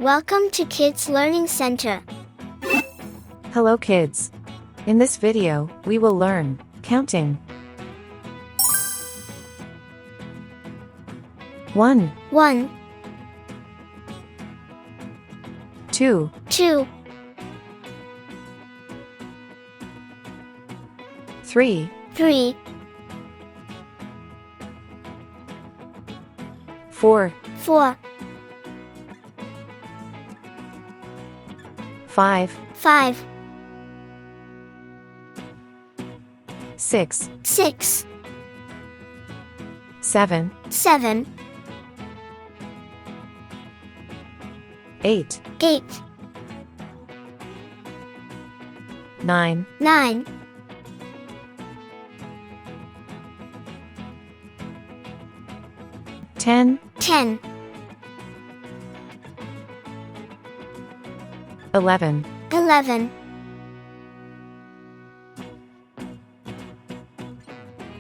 Welcome to Kids Learning Center. Hello kids. In this video, we will learn counting. 1, 1, 2, 2, 3, 3, 4, 4, 5, 5, 6, 6, 7, 7, 8, 8, 9, 9, 10, 10, 11, 11,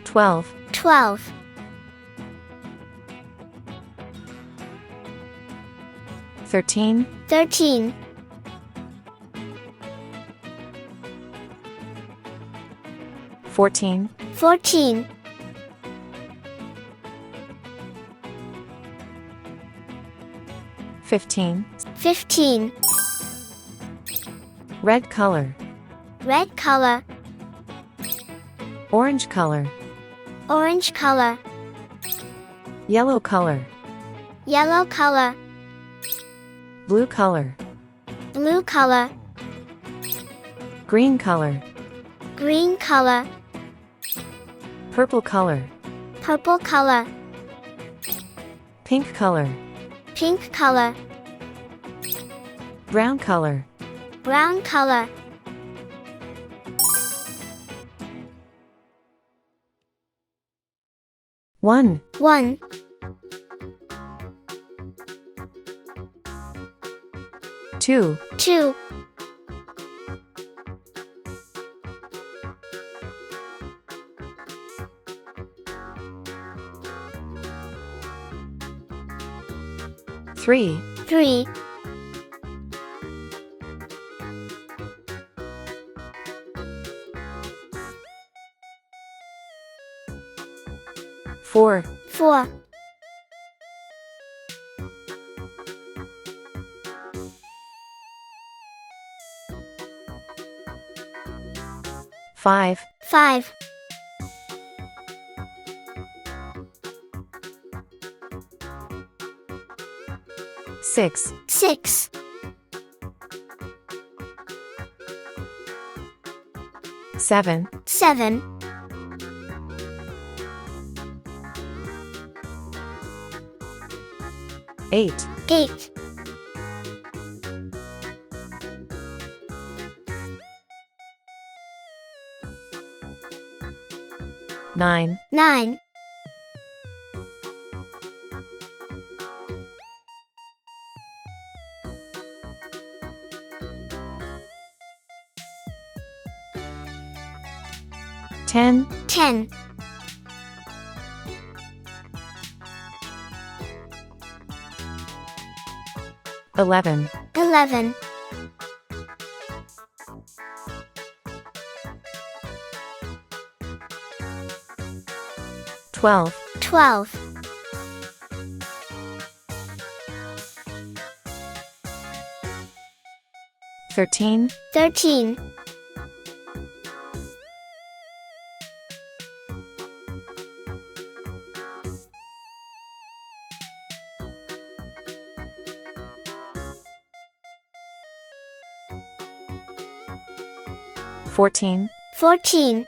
12, 12, 13, 13, 14, 14, 15. 15, Red color, red color, orange color, orange color, yellow color, yellow color, blue color, blue color, green color, green color, purple color, purple color, pink color, pink color, brown color. brown color. One, 1, 2, 2, 3, 3, 4, 4, 5, 5, 6, 6, 7, 7, 8, 8, 9, 9, 10, 10, 11, 11, 12, 12, 13, 13, 14, 14,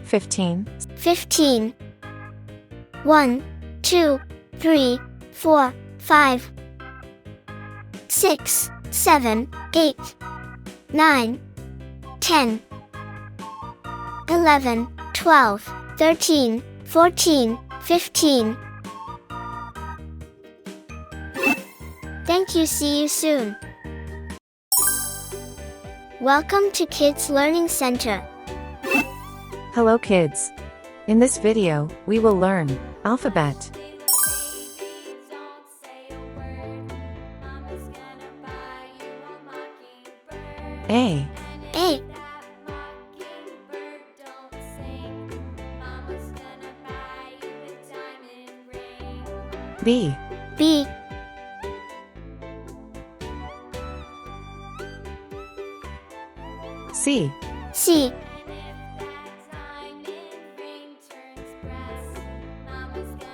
15, 15, 1, 2, 3, 4, 5, 6, 7, 8, 9, 10, 11, 12, 13, 14, 15. Thank you. See you soon. Welcome to Kids Learning Center. Hello kids. In this video, we will learn alphabet. A. A. B. B. C. C.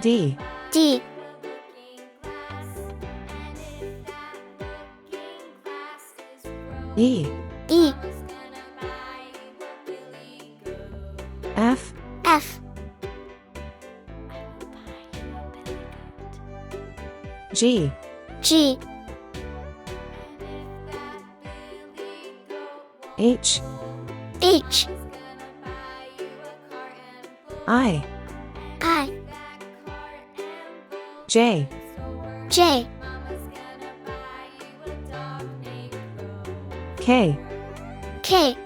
D. D. E. E. F. F. G. G. H. H. I. I. J. J. K. K.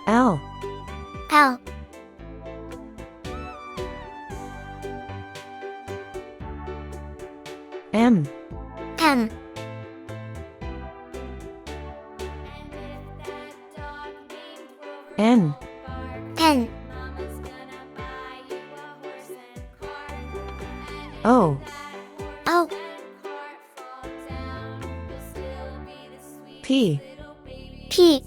L. L. M. M. N. N. O. O. P. P.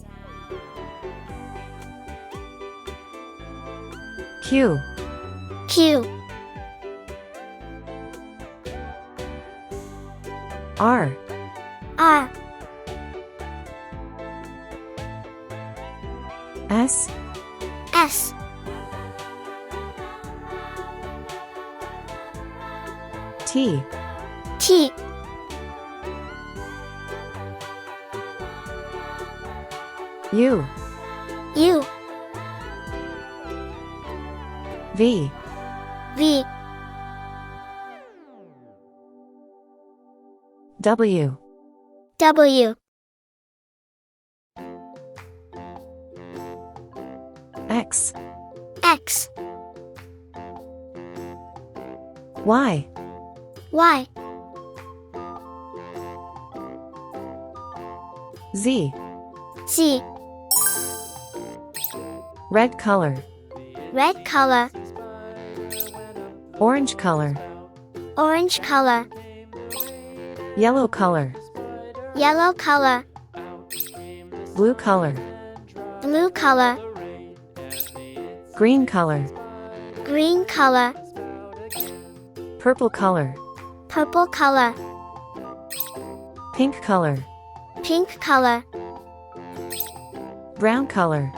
Q. Q. R. R. S. S. T. T. U. U. V. V. W. W. X. X. Y. Y. Z. Z. Red color. Red color. Orange color. Orange color. Yellow color. Yellow color. Blue color. Blue color. Green color. Green color. Purple color. Purple color. Pink color. Pink color. Brown color.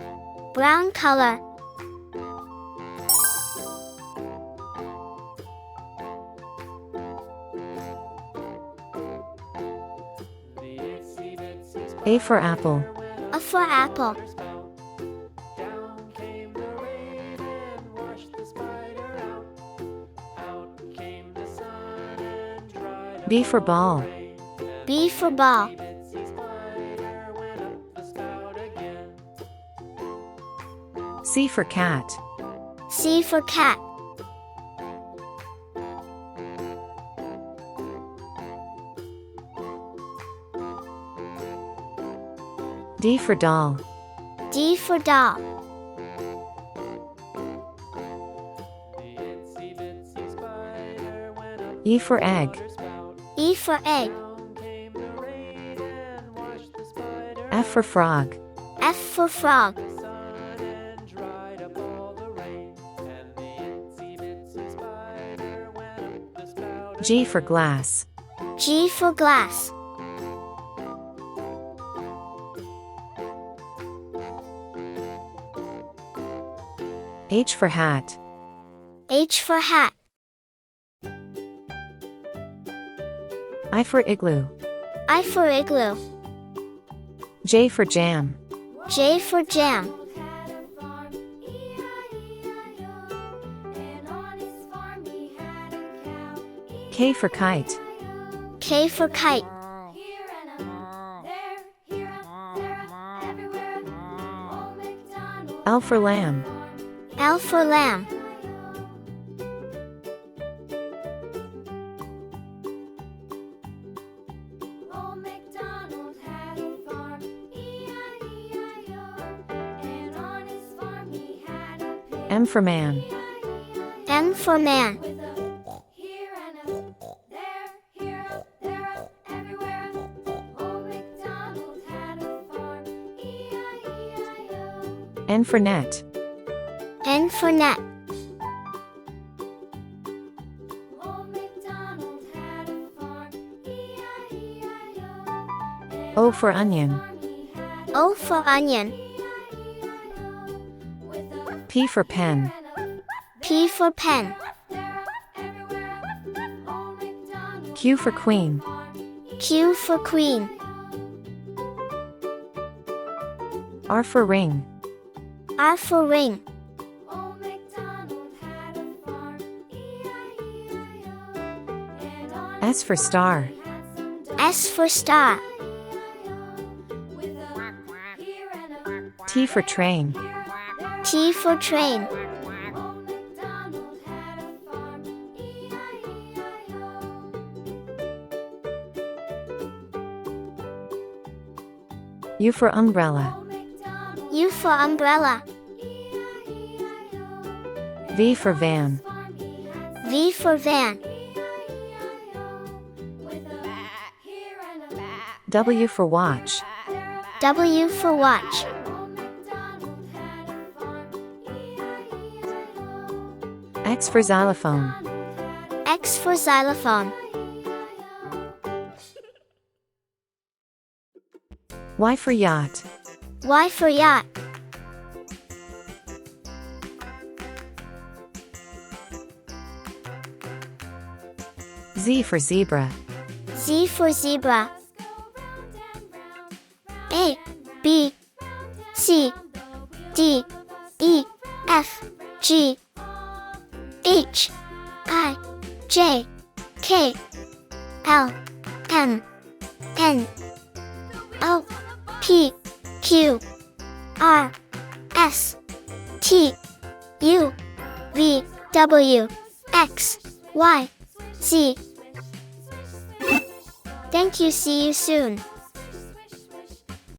Brown color. A for apple. A for apple. B for ball. B for ball. C for cat. C for cat. D for doll. D for doll. E for egg. E for egg. F for frog. F for frog. G for glass. G for glass. H for hat. H for hat. I for igloo. I for igloo. J for jam. J for jam. K for kite. K for kite. L for lamb. L for lamb. Old MacDonald had a farm, E-I-E-I-O, and on his farm he had a pig, M for man. E-I-E-I-O, M for man. with a here and a there, here up, there up, everywhere up. Old MacDonald had a farm, E-I-E-I-O. N for net. N for net. Old MacDonald had a farm, E-I-E-I-O, and O for onion. farm he had O for onion. E-I-E-I-O, with a P for pen. P for pen. Q for queen. Q for queen. R for ring. R for ring. S for star. S for star. T for train. T for train. U for umbrella. U for umbrella. V for van. V for van. W for watch. W for watch. X for xylophone. X for xylophone. Y for yacht. Y for yacht. Z for zebra. Z for zebra. A, B, C, D, E, F, G, H, I, J, K, L, M, N, O, P, Q, R, S, T, U, V, W, X, Y, Z. Thank you. See you soon.